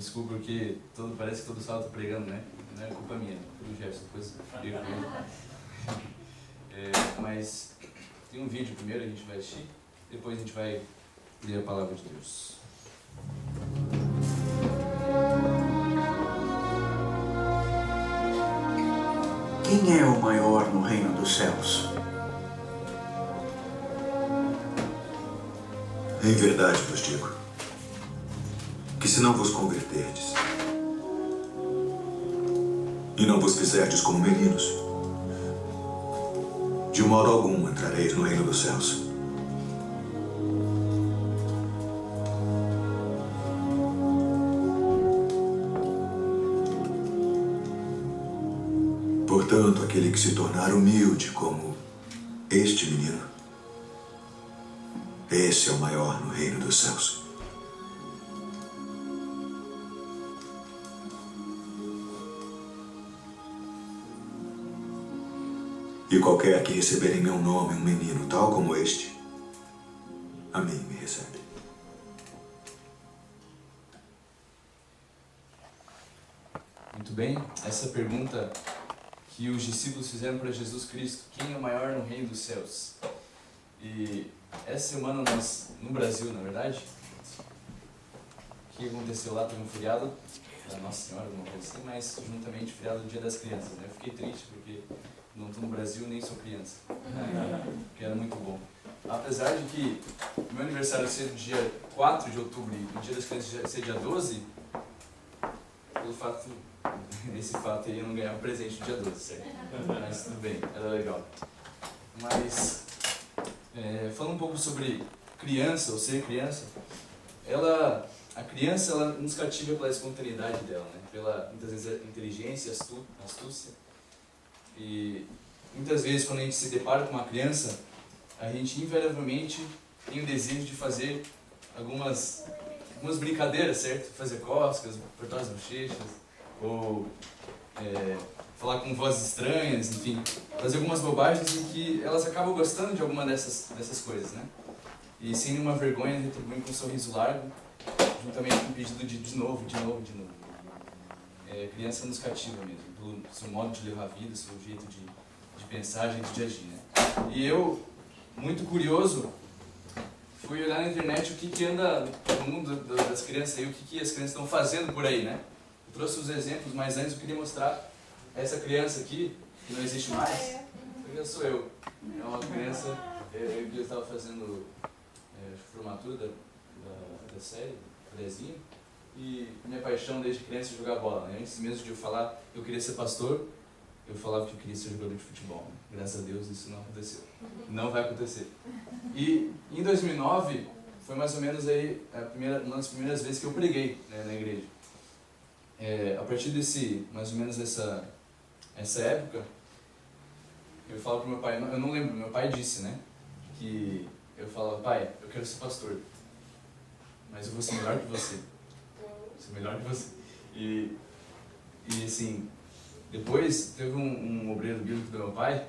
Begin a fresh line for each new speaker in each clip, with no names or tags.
desculpa porque parece que todo sábado eu tô pregando, né? Não é culpa minha, foi do Jefferson, depois mas tem um vídeo primeiro, a gente vai assistir, depois a gente vai ler a palavra de Deus.
Quem é o maior no reino dos céus?
Em verdade vos digo, que se não vos converterdes e não vos fizerdes como meninos, de modo algum entrareis no reino dos céus. Portanto, aquele que se tornar humilde como este menino, esse é o maior no reino dos céus. E qualquer que receber em meu nome um menino tal como este, a mim me recebe.
Muito bem, essa pergunta que os discípulos fizeram para Jesus Cristo: quem é o maior no reino dos céus? E essa semana nós, no Brasil, na verdade, o que aconteceu lá, teve um feriado da Nossa Senhora, alguma coisa assim, mas juntamente o feriado do Dia das Crianças, né? Eu fiquei triste porque não estou no Brasil, nem sou criança, que era muito bom. Apesar de que meu aniversário ser dia 4 de outubro e o Dia das Crianças ser dia 12, pelo fato, esse fato aí eu não ganhava presente no dia 12, certo? Mas tudo bem, era legal. Mas, falando um pouco sobre criança, ou ser criança, a criança ela nos cativa pela espontaneidade dela, né? Pela, muitas vezes, a inteligência, astúcia. E muitas vezes, quando a gente se depara com uma criança, a gente invariavelmente tem o desejo de fazer algumas brincadeiras, certo? Fazer cócegas, apertar as bochechas, ou falar com vozes estranhas, enfim, fazer algumas bobagens em que elas acabam gostando de alguma dessas coisas, né? E sem nenhuma vergonha, retribuem com um sorriso largo, juntamente com o pedido de novo. Criança nos cativa mesmo, pelo seu modo de levar a vida, seu jeito de pensar, jeito de agir, né? E eu, muito curioso, fui olhar na internet o que anda no mundo das crianças aí, o que as crianças estão fazendo por aí, né? Eu trouxe os exemplos, mas antes eu queria mostrar essa criança aqui, que não existe mais. Essa sou eu. É uma criança, eu estava fazendo formatura da série, prézinho, e minha paixão desde criança é jogar bola, né? Antes mesmo de eu falar que eu queria ser pastor, eu falava que eu queria ser jogador de futebol, né? Graças a Deus isso não aconteceu. Não vai acontecer. E em 2009, foi mais ou menos aí uma das primeiras vezes que eu preguei, né, na igreja. A partir mais ou menos essa época, eu falo pro meu pai, eu não lembro, meu pai disse, né, que eu falava: pai, eu quero ser pastor, mas eu vou ser melhor que você. Vou ser melhor que você. E assim, depois teve um obreiro bíblico do meu pai,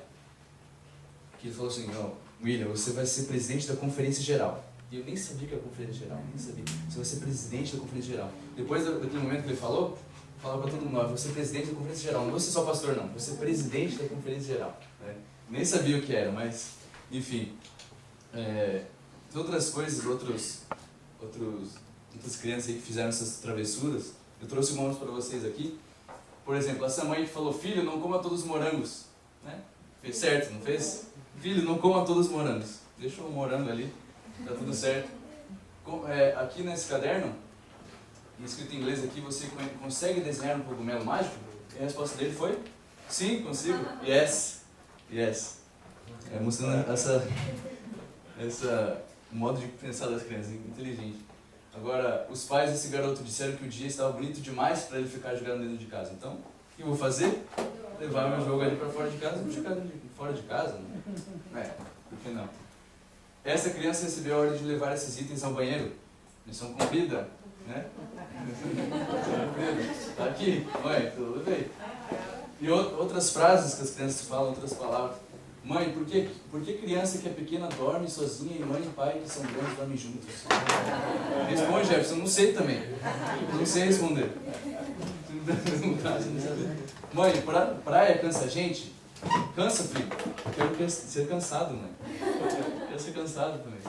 que ele falou assim: ó, William, você vai ser presidente da Conferência Geral. E eu nem sabia que era Conferência Geral, nem sabia. Você vai ser presidente da Conferência Geral. Depois daquele momento que ele falou, falava para todo mundo: ó, você é presidente da Conferência Geral, não vou ser só pastor não, vou ser presidente da Conferência Geral. Né? Nem sabia o que era, mas, enfim. Outras coisas, outras crianças aí que fizeram essas travessuras, eu trouxe alguns para vocês aqui. Por exemplo, essa mãe que falou: filho, não coma todos os morangos. Né? Fez certo, não fez? Filho, não coma todos os morangos. Deixa o morango ali, tá tudo certo. Aqui nesse caderno, escrito em inglês aqui, você consegue desenhar um cogumelo mágico? E a resposta dele foi: sim, consigo. Yes. Mostrando essa modo de pensar das crianças, inteligente. Agora, os pais desse garoto disseram que o dia estava bonito demais para ele ficar jogando dentro de casa. Então, o que eu vou fazer? Levar meu jogo ali para fora de casa e jogar fora de casa, né? Por que não? Essa criança recebeu a ordem de levar esses itens ao banheiro. Missão cumprida, né? Tá aqui, mãe, tudo bem. E outras frases que as crianças falam, outras palavras. Mãe, por que criança que é pequena dorme sozinha e mãe e pai que são grandes dormem juntos? Responde, Jefferson, não sei também. Não sei responder. Mãe, praia cansa a gente? Cansa, filho. Quero ser cansado, mãe. Quero ser cansado também.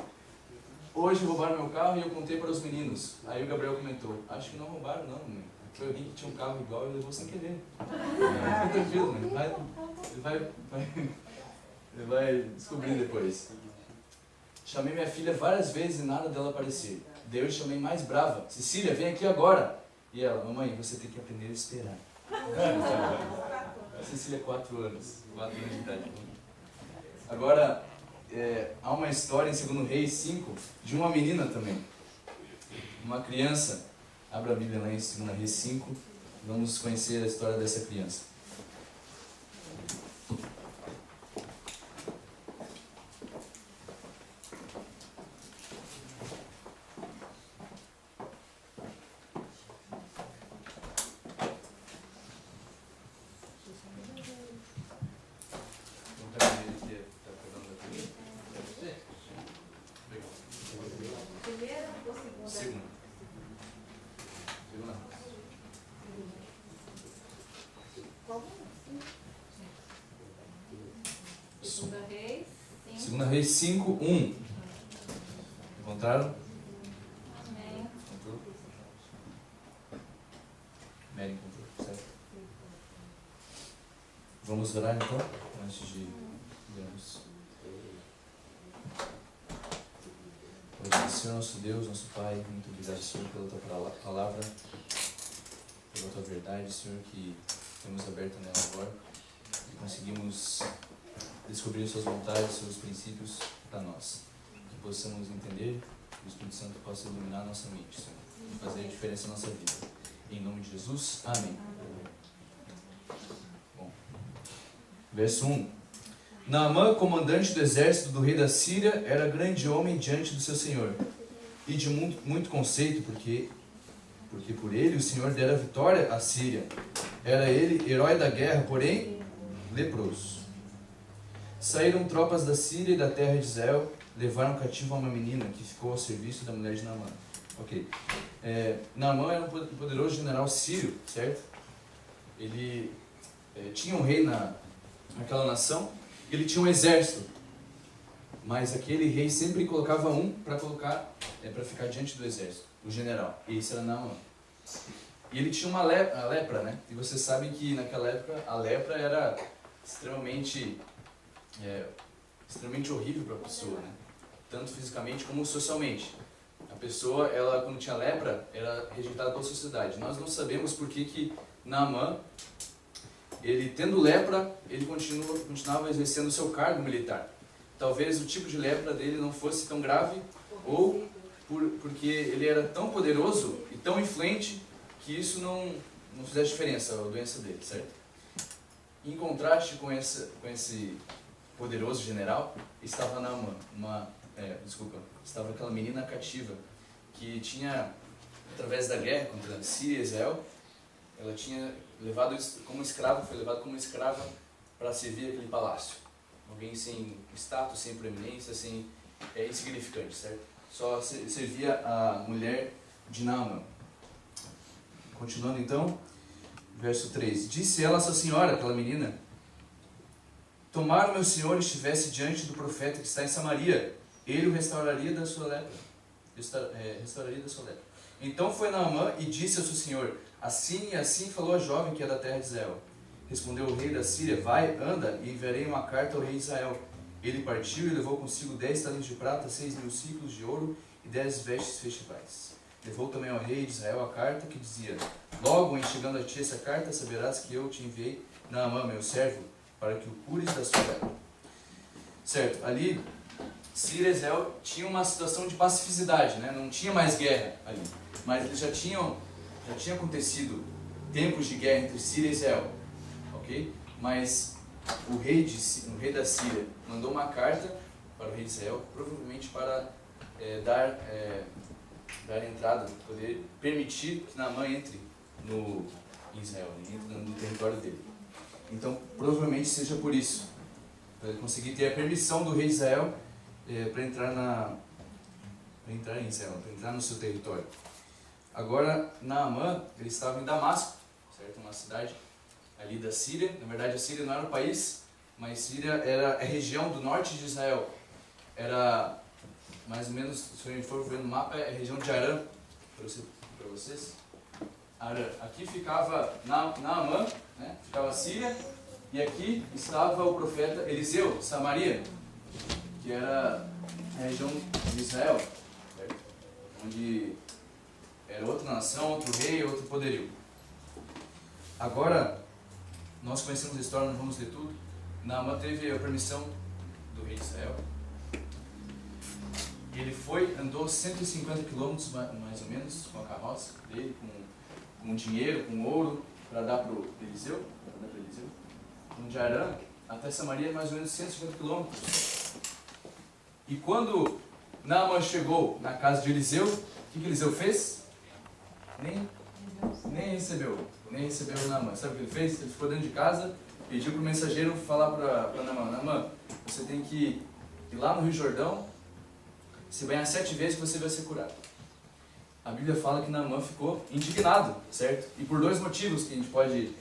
Hoje roubaram meu carro e eu contei para os meninos. Aí o Gabriel comentou, acho que não roubaram não, mãe. Foi alguém que tinha um carro igual e levou sem querer. Fica tranquilo, mãe. Ele vai descobrir depois. Chamei minha filha várias vezes e nada dela aparecer. Daí eu chamei mais brava. Cecília, vem aqui agora. E ela, mamãe, você tem que aprender a esperar. Cecília, 4 anos. 4 anos de idade. Agora, há uma história em 2 Reis 5 de uma menina também. Uma criança. Abra a Bíblia lá em 2 Reis 5. Vamos conhecer a história dessa criança. Segunda Reis 5, 1. Encontraram?
Amém.
Encontrou? Mary encontrou, certo? Vamos orar então, antes de irmos. Senhor nosso Deus, nosso Pai, muito obrigado, Senhor, pela Tua palavra, pela Tua verdade, Senhor, que temos aberto nela agora e conseguimos descobrir Suas vontades, Seus princípios para nós. Que possamos entender, que o Espírito Santo possa iluminar a nossa mente, Senhor, e fazer a diferença na nossa vida. Em nome de Jesus, amém. Bom. Verso 1. Naamã, comandante do exército do rei da Síria, era grande homem diante do seu senhor, e de muito conceito, porque por ele o Senhor dera vitória à Síria. Era ele herói da guerra, porém leproso. Saíram tropas da Síria e da terra de Israel, levaram cativo uma menina que ficou ao serviço da mulher de Naamã. Ok. Naamã era um poderoso general sírio, certo? Ele tinha um rei naquela nação, ele tinha um exército, mas aquele rei sempre colocava um para ficar diante do exército, o general, e esse era Naamã. E ele tinha a lepra, né? E vocês sabem que naquela época a lepra era extremamente horrível para a pessoa, né? Tanto fisicamente como socialmente. A pessoa, ela quando tinha lepra, era rejeitada pela sociedade. Nós não sabemos por que Naamã, ele tendo lepra, ele continuava exercendo o seu cargo militar. Talvez o tipo de lepra dele não fosse tão grave, ou porque ele era tão poderoso e tão influente que isso não fizesse diferença, a doença dele, certo? Em contraste com esse poderoso general, estava Naamã, estava aquela menina cativa, que tinha, através da guerra contra a Síria e Israel, ela tinha levado como escrava, foi levada como escrava para servir aquele palácio. Alguém sem status, sem proeminência, insignificante, certo? Só servia a mulher de Naamã. Continuando então, verso 3. Disse ela a sua senhora, aquela menina: tomara o meu senhor estivesse diante do profeta que está em Samaria, ele o restauraria da sua lepra. Restauraria da sua lepra. Então foi Naamã e disse ao seu senhor: assim e assim falou a jovem que é da terra de Israel. Respondeu o rei da Síria: vai, anda, e enviarei uma carta ao rei de Israel. Ele partiu e levou consigo 10 talentos de prata, 6.000 ciclos de ouro e 10 vestes festivais. Levou também ao rei de Israel a carta que dizia: logo em chegando a ti essa carta, saberás que eu te enviei Naamã, meu servo, para que o cures da sua lepra. Certo, ali Síria e Israel tinham uma situação de pacificidade, né? Não tinha mais guerra ali, mas eles já tinha acontecido tempos de guerra entre Síria e Israel, ok? Mas o rei da Síria mandou uma carta para o rei de Israel, provavelmente para dar entrada, poder permitir que Naamã entre em Israel, entre no território dele. Então, provavelmente seja por isso. para ele conseguir ter a permissão do rei de Israel para entrar em Israel, para entrar no seu território. Agora, Naamã, ele estava em Damasco, certo? Uma cidade ali da Síria. Na verdade, a Síria não era o país, mas Síria era a região do norte de Israel. Era mais ou menos, se a gente for ver no mapa, é a região de Arã, para vocês. Arã. Aqui ficava Naamã, né? Ficava a Síria, e aqui estava o profeta Eliseu, Samaria, que era a região de Israel, certo? Onde era outra nação, outro rei, outro poderio. Agora, nós conhecemos a história, não vamos ler tudo. Naamã teve a permissão do rei de Israel. Ele andou 150 quilômetros mais ou menos com a carroça dele, com dinheiro, com ouro, para dar para Eliseu. De Arã até Samaria, mais ou menos 150 quilômetros. E quando Naamã chegou na casa de Eliseu, o que Eliseu fez? Nem recebeu Naamã. Sabe o que ele fez? Ele ficou dentro de casa, pediu para o mensageiro falar para Naamã: Naamã, você tem que ir lá no Rio Jordão, se banhar 7 vezes que você vai ser curado. A Bíblia fala que Naamã ficou indignado, certo? E por 2 motivos que a gente pode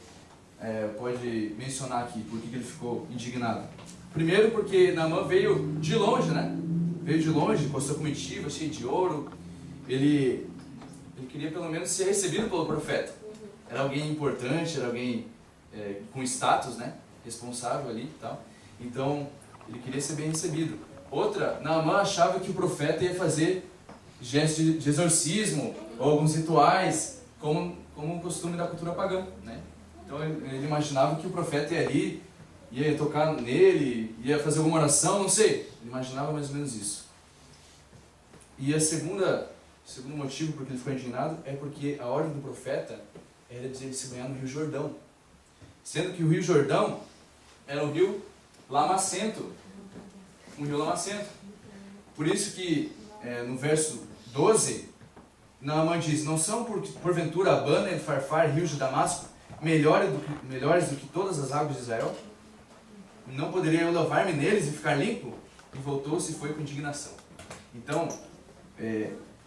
mencionar aqui, por que ele ficou indignado. Primeiro, porque Naamã veio de longe, né? Veio de longe, com a sua comitiva, cheia de ouro. Ele queria pelo menos ser recebido pelo profeta. Era alguém importante, era alguém com status, né? Responsável ali e tal. Então, ele queria ser bem recebido. Outra, Naamã achava que o profeta ia fazer gestos de exorcismo ou alguns rituais, como um costume da cultura pagã, né? Então ele imaginava que o profeta ia ali, ia tocar nele, ia fazer alguma oração, não sei. Ele imaginava mais ou menos isso. E o segundo motivo por que ele ficou indignado é porque a ordem do profeta era de ele se banhar no Rio Jordão. Sendo que o Rio Jordão era um rio lamacento. Por isso que no verso 12, Naamã diz: não são porventura Abana e Farfar, rios de Damasco, melhores do que todas as águas de Israel? Não poderia eu lavar-me neles e ficar limpo? E voltou-se e foi com indignação. Então,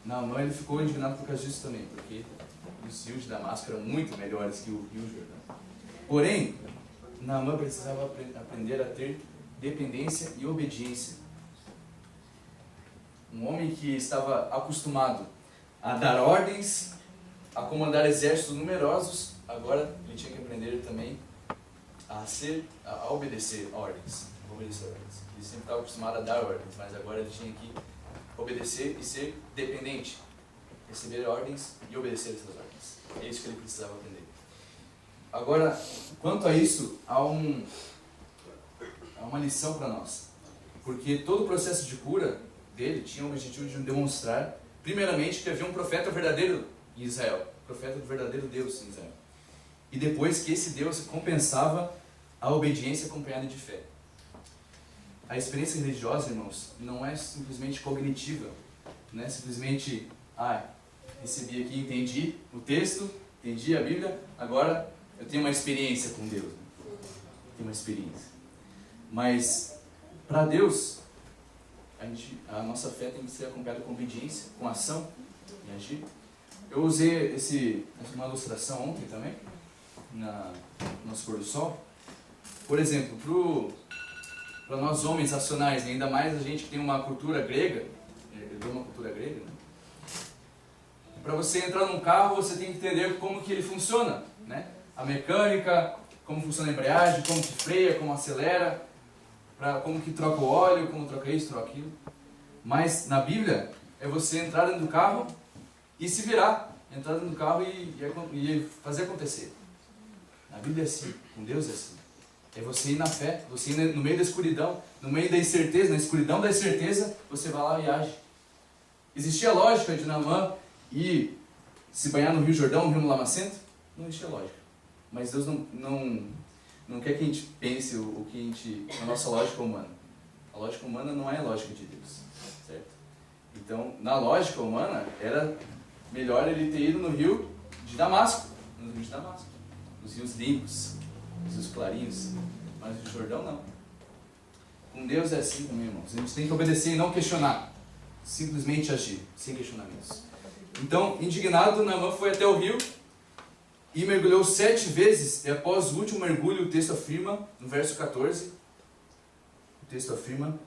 Naamã ele ficou indignado por causa disso também, porque os rios de Damasco eram muito melhores que o Rio Jordão. Porém, Naamã precisava aprender a ter dependência e obediência. Um homem que estava acostumado a dar ordens, a comandar exércitos numerosos, agora ele tinha que aprender também a obedecer ordens. Ele sempre estava acostumado a dar ordens, mas agora ele tinha que obedecer e ser dependente. Receber ordens e obedecer essas ordens. É isso que ele precisava aprender. Agora, quanto a isso, há uma lição para nós. Porque todo o processo de cura dele tinha o objetivo de demonstrar, primeiramente, que havia um profeta verdadeiro em Israel. Profeta do verdadeiro Deus em Israel. E depois que esse Deus compensava a obediência acompanhada de fé. A experiência religiosa, irmãos, não é simplesmente cognitiva. Não é simplesmente, recebi aqui, entendi o texto, entendi a Bíblia, agora eu tenho uma experiência com Deus. Tenho uma experiência. Mas, para Deus, a nossa fé tem que ser acompanhada com obediência, com ação e agir. Eu usei uma ilustração ontem também, no nosso pôr do sol. Por exemplo, para nós homens racionais, ainda mais a gente que tem uma cultura grega, né? Para você entrar num carro, você tem que entender como que ele funciona, né? A mecânica, como funciona a embreagem, como que freia, como acelera, como que troca o óleo, como troca isso, troca aquilo. Mas na Bíblia, é você entrar dentro do carro e se virar. Entrar dentro do carro e fazer acontecer. Na Bíblia é assim, com Deus é assim. É você ir na fé, você ir no meio da escuridão, no meio da incerteza, na escuridão da incerteza, você vai lá e age. Existia lógica de Naamã ir se banhar no Rio Jordão, no Rio Lamacento? Não existia lógica. Mas Deus não quer que a gente pense a nossa lógica humana. A lógica humana não é a lógica de Deus, certo? Então, na lógica humana, era melhor ele ter ido no rio de Damasco, nos rios limpos, nos rios clarinhos, mas no Jordão não. Com Deus é assim também, irmãos. A gente tem que obedecer e não questionar. Simplesmente agir, sem questionamentos. Então, indignado, Naamã foi até o rio e mergulhou 7 vezes. E após o último mergulho, o texto afirma, no verso 14, o texto afirma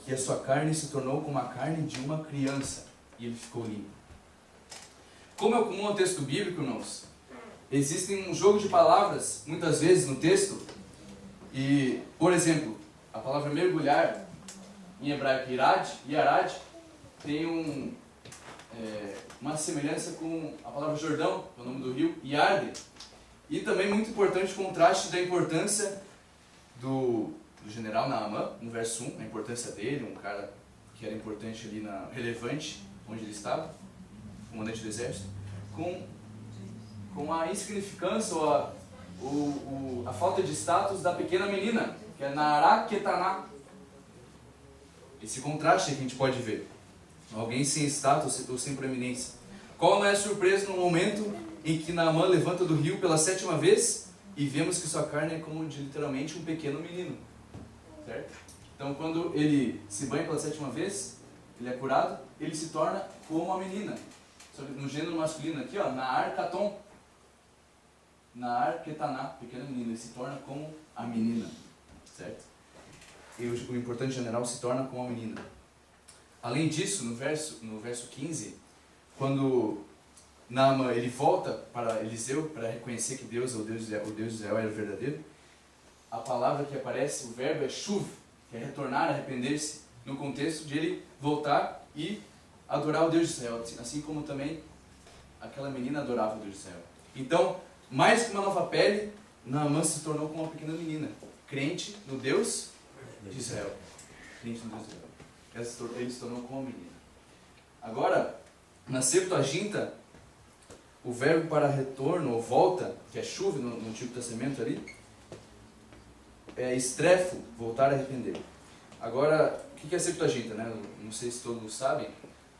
que a sua carne se tornou como a carne de uma criança. E ele ficou limpo. Como é comum ao texto bíblico, irmãos, existem um jogo de palavras, muitas vezes, no texto. E, por exemplo, a palavra mergulhar, em hebraico yarad, tem uma semelhança com a palavra Jordão, que é o nome do rio, Yarden. E também muito importante o contraste da importância do general Naamã, no verso 1, a importância dele, um cara que era importante ali, relevante, onde ele estava, comandante do exército, com a insignificância ou a falta de status da pequena menina, que é Naará Ketaná. Esse contraste que a gente pode ver. Alguém sem status ou sem proeminência. Qual não é a surpresa no momento em que Naamã levanta do rio pela 7ª vez e vemos que sua carne é como de literalmente um pequeno menino. Certo? Então quando ele se banha pela 7ª vez, ele é curado, ele se torna como uma menina. No gênero masculino aqui, ó, Naar Katon. Naar Ketaná, pequena menina, ele se torna como a menina. Certo? E o importante general se torna como a menina. Além disso, no verso 15, quando Naamã ele volta para Eliseu para reconhecer que Deus é o Deus de Israel, era o verdadeiro, a palavra que aparece, o verbo é shuv, que é retornar, arrepender-se, no contexto de ele voltar e adorar o Deus de Israel, assim como também aquela menina adorava o Deus de Israel. Então, mais que uma nova pele, Naamã se tornou como uma pequena menina, crente no Deus de Israel. Crente no Deus de Israel. Ele se tornou como uma menina. Agora, na Septuaginta, o verbo para retorno ou volta, que é chuva no Antigo Testamento ali, é estrefo, voltar a arrepender. Agora, o que é a Septuaginta, né? Não sei se todos sabem.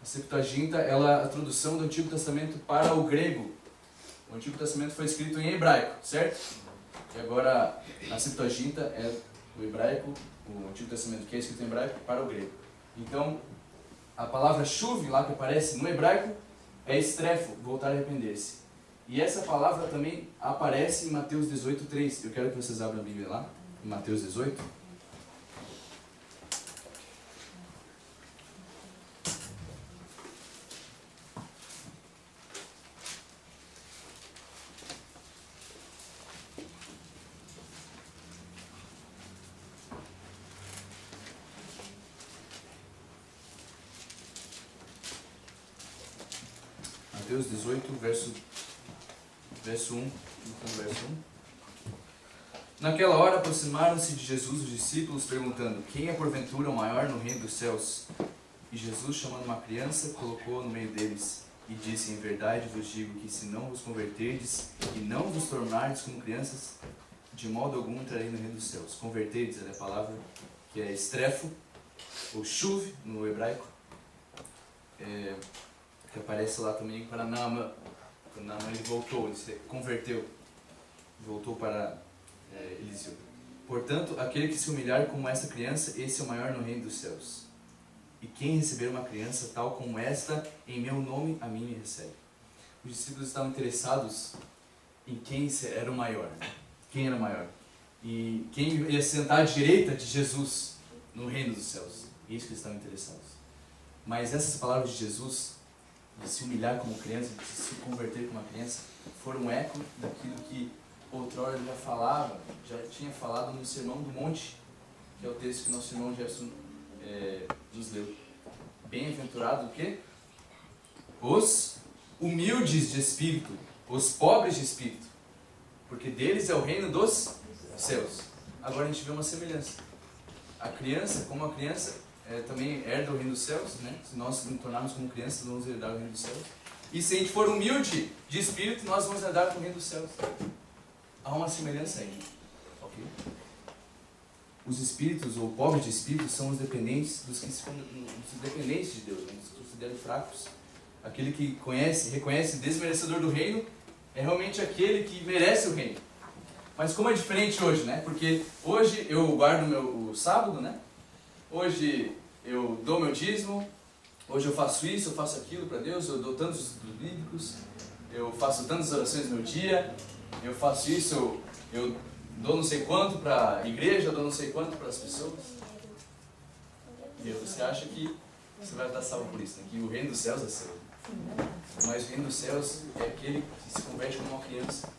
A Septuaginta é a tradução do Antigo Testamento para o grego. O Antigo Testamento foi escrito em hebraico, certo? E agora, a Septuaginta é o hebraico, o Antigo Testamento que é escrito em hebraico, para o grego. Então, a palavra chuv, lá que aparece no hebraico, é estrefo, voltar a arrepender-se. E essa palavra também aparece em Mateus 18:3. Eu quero que vocês abram a Bíblia lá, em Mateus 18. Mateus 18, verso 1. Naquela hora aproximaram-se de Jesus os discípulos, perguntando: quem é porventura o maior no reino dos céus? E Jesus, chamando uma criança, colocou-a no meio deles e disse: em verdade vos digo que se não vos converterdes e não vos tornardes como crianças, de modo algum entrarei no reino dos céus. Converterdes é a palavra que é estrefo, ou chuv no hebraico, que aparece lá também para Naamã. Quando Naamã ele voltou, ele se converteu, voltou para Eliseu. Portanto, aquele que se humilhar como esta criança, esse é o maior no reino dos céus. E quem receber uma criança tal como esta, em meu nome, a mim me recebe. Os discípulos estavam interessados em quem era o maior. Quem era o maior. E quem ia sentar à direita de Jesus no reino dos céus. Isso que eles estavam interessados. Mas essas palavras de Jesus, de se humilhar como criança, de se converter como uma criança, foram um eco daquilo que outrora ele já tinha falado no Sermão do Monte, que é o texto que nosso irmão Jefferson nos leu. Bem-aventurado o quê? Os humildes de espírito, os pobres de espírito, porque deles é o reino dos céus. Agora a gente vê uma semelhança. A criança, como a criança, também herda o reino dos céus, né? Se nós nos tornarmos como crianças, vamos herdar o reino dos céus. E se a gente for humilde de espírito, nós vamos herdar o reino dos céus. Há uma semelhança aí. Okay? Os espíritos, ou pobres de espírito, são os dependentes dos dependentes de Deus, né? Os que consideram fracos. Aquele que reconhece desmerecedor do reino, é realmente aquele que merece o reino. Mas como é diferente hoje, né? Porque hoje eu guardo o sábado, né? Hoje eu dou meu dízimo, hoje eu faço isso, eu faço aquilo para Deus, eu dou tantos estudos bíblicos, eu faço tantas orações no meu dia, eu faço isso, eu dou não sei quanto para a igreja, eu dou não sei quanto para as pessoas. E você acha que você vai estar salvo por isso, né? Que o reino dos céus é seu. Mas o reino dos céus é aquele que se converte como uma criança,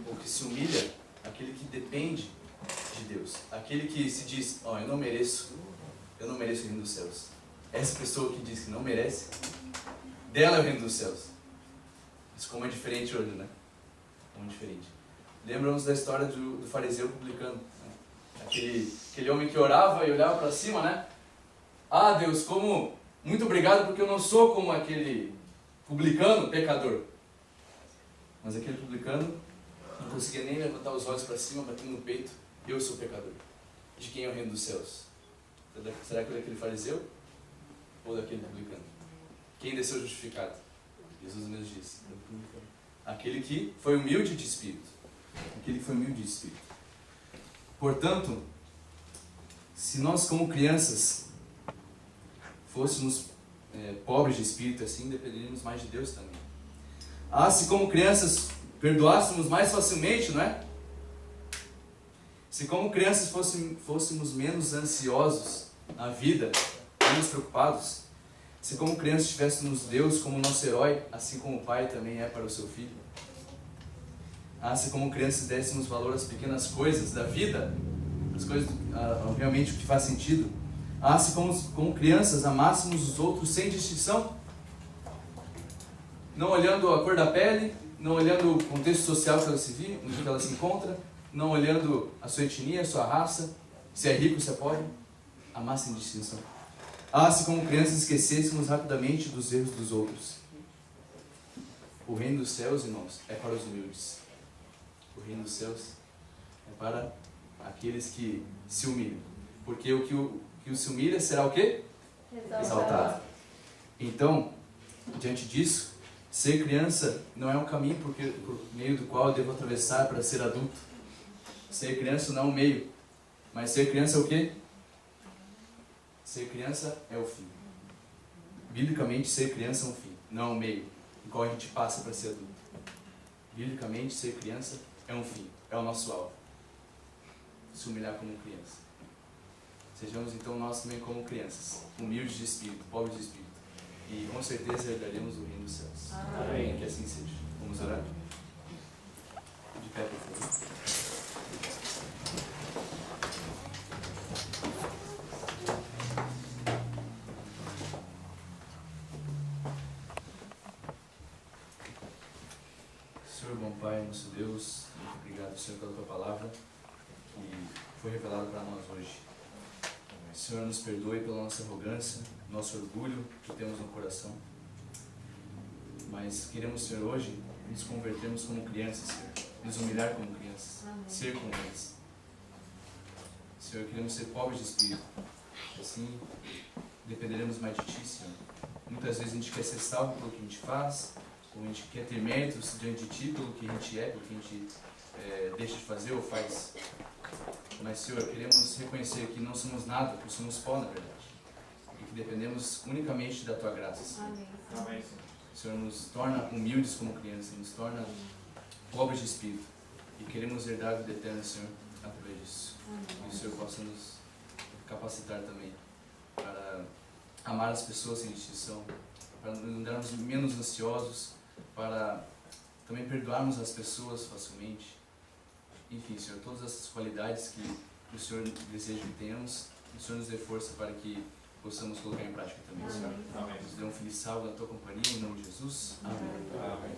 ou que se humilha, aquele que depende de Deus, aquele que se diz, ó, eu não mereço o reino dos céus. Essa pessoa que diz que não merece, dela é o reino dos céus. Isso como é diferente hoje, né? Como é diferente. Lembramos da história do fariseu publicano, né? Aquele homem que orava e olhava para cima, né? Ah, Deus, muito obrigado porque eu não sou como aquele publicano, pecador. Mas aquele publicano não conseguia nem levantar os olhos para cima, batendo no peito. Eu sou pecador. De quem é o reino dos céus? Será que é daquele fariseu? Ou daquele publicano? Quem desceu justificado? Jesus mesmo disse. Aquele que foi humilde de espírito. Aquele que foi humilde de espírito. Portanto, se nós como crianças fôssemos pobres de espírito, assim dependeríamos mais de Deus também. Ah, se como crianças perdoássemos mais facilmente, não é? Se como crianças fôssemos menos ansiosos na vida, menos preocupados, se como crianças tivéssemos Deus como nosso herói, assim como o Pai também é para o seu Filho. Ah, se como crianças dessemos valor às pequenas coisas da vida, as coisas realmente o que faz sentido. Ah, se como crianças amássemos os outros sem distinção, não olhando a cor da pele, não olhando o contexto social que ela se vive, no que ela se encontra, não olhando a sua etnia, a sua raça, se é rico, se é pobre, amar sem distinção. Ah, se como crianças esquecêssemos rapidamente dos erros dos outros. O reino dos céus, irmãos, é para os humildes. O reino dos céus é para aqueles que se humilham. Porque o que se humilha será o quê? Exaltado. Então, diante disso, ser criança não é um caminho por meio do qual eu devo atravessar para ser adulto. Ser criança não é um meio, mas ser criança é o quê? Ser criança é o fim. Biblicamente, ser criança é um fim, não é um meio, no qual a gente passa para ser adulto. Biblicamente, ser criança é um fim, é o nosso alvo. Se humilhar como criança. Sejamos então nós também como crianças, humildes de espírito, pobres de espírito. E com certeza herdaremos o reino dos céus. Amém. Que assim seja. Vamos orar? De pé, por favor. Senhor, bom Pai, nosso Deus, muito obrigado, Senhor, pela Tua palavra que foi revelada para nós hoje. Senhor, nos perdoe pela nossa arrogância, nosso orgulho que temos no coração. Mas queremos, Senhor, hoje nos convertermos como crianças, Senhor. Nos humilhar como crianças. Amém. Ser como eles. Senhor, queremos ser pobres de espírito. Assim, dependeremos mais de Ti, Senhor. Muitas vezes a gente quer ser salvo pelo que a gente faz, ou a gente quer ter méritos diante de Ti pelo que a gente é, pelo que a gente deixa de fazer ou faz. Mas, Senhor, queremos reconhecer que não somos nada, que somos pó, na verdade. E que dependemos unicamente da Tua graça, Senhor. Amém. Senhor, nos torna humildes como crianças, nos torna pobres de espírito. E queremos herdar a vida eterna, Senhor, através disso. Que o Senhor possa nos capacitar também para amar as pessoas sem distinção, para nos andarmos menos ansiosos, para também perdoarmos as pessoas facilmente. Enfim, Senhor, todas essas qualidades que o Senhor deseja que tenhamos, o Senhor nos dê força para que possamos colocar em prática também, Senhor. Amém. Nos dê um feliz sábado na Tua companhia, em nome de Jesus. Amém. Amém.